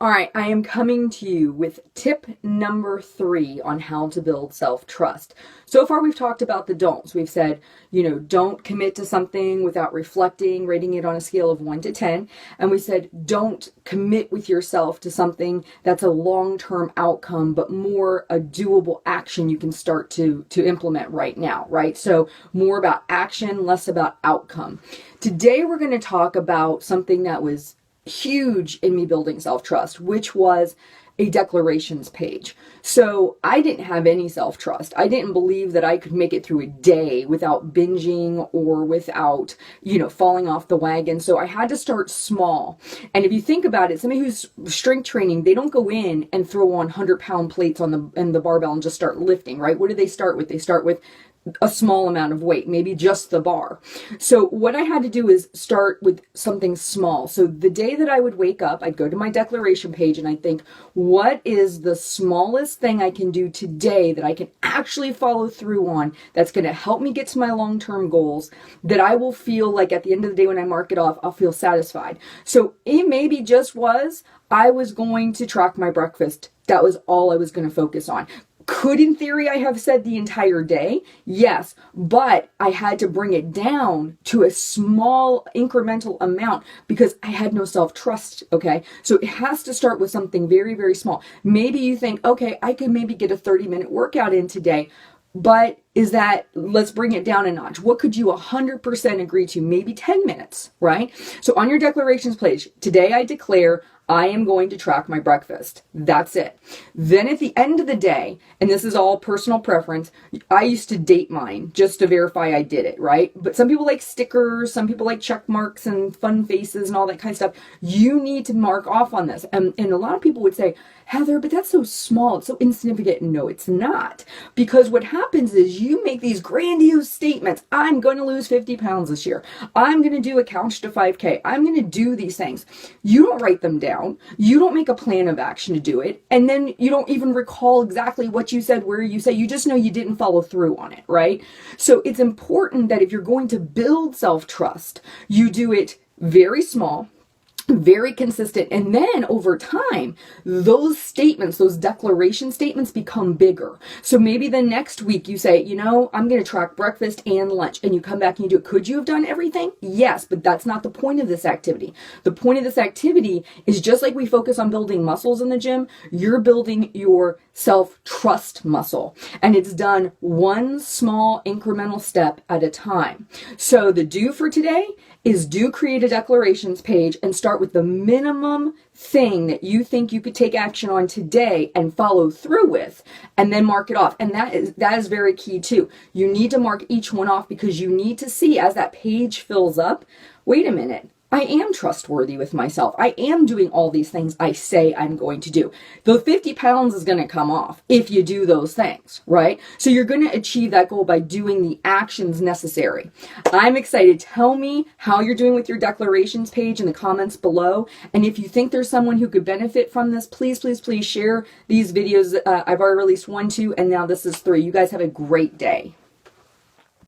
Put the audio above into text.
All right, I am coming to you with tip number 3 on how to build self-trust. So far, we've talked about the don'ts. We've said, don't commit to something without reflecting, rating it on a scale of 1 to 10. And we said, don't commit with yourself to something that's a long-term outcome, but more a doable action you can start to implement right now, right? So more about action, less about outcome. Today, we're going to talk about something that was huge in me building self-trust, which was a declarations page. So I didn't have any self-trust. I didn't believe that I could make it through a day without binging or without, falling off the wagon. So I had to start small. And if you think about it, somebody who's strength training, they don't go in and throw on 100-pound plates on the barbell and just start lifting, right? What do they start with? They start with a small amount of weight, maybe just the bar. So what I had to do is start with something small. So the day that I would wake up, I'd go to my declaration page and I'd think, what is the smallest thing I can do today that I can actually follow through on that's going to help me get to my long-term goals, that I will feel like at the end of the day when I mark it off, I'll feel satisfied. So it maybe just was, I was going to track my breakfast. That was all I was going to focus on. Could, in theory, I have said the entire day? Yes, but I had to bring it down to a small incremental amount because I had no self-trust, okay? So it has to start with something very, very small. Maybe you think, okay, I could maybe get a 30-minute workout in today, but let's bring it down a notch. What could you 100% agree to? Maybe 10 minutes, right? So on your declarations page, today I declare I am going to track my breakfast. That's it. Then at the end of the day, and this is all personal preference, I used to date mine just to verify I did it, right? But some people like stickers, some people like check marks and fun faces and all that kind of stuff. You need to mark off on this. And a lot of people would say, Heather, but that's so small, it's so insignificant. No, it's not. Because what happens is you make these grandiose statements. I'm going to lose 50 pounds this year. I'm going to do a couch to 5K. I'm going to do these things. You don't write them down. You don't make a plan of action to do it. And then you don't even recall exactly what you said, where you say, you just know you didn't follow through on it, right? So it's important that if you're going to build self-trust, you do it very small, very consistent. And then over time, those statements, those declaration statements become bigger. So maybe the next week you say, I'm going to track breakfast and lunch, and you come back and you do it. Could you have done everything? Yes, but that's not the point of this activity. The point of this activity is just like we focus on building muscles in the gym, you're building your self-trust muscle, and it's done one small incremental step at a time. So the do for today is create a declarations page and start with the minimum thing that you think you could take action on today and follow through with, and then mark it off. And that is very key too. You need to mark each one off because you need to see as that page fills up, wait a minute, I am trustworthy with myself. I am doing all these things I say I'm going to do. The 50 pounds is going to come off if you do those things, right? So you're going to achieve that goal by doing the actions necessary. I'm excited. Tell me how you're doing with your declarations page in the comments below. And if you think there's someone who could benefit from this, please, please, please share these videos. I've already released 1, 2, and now this is 3. You guys have a great day.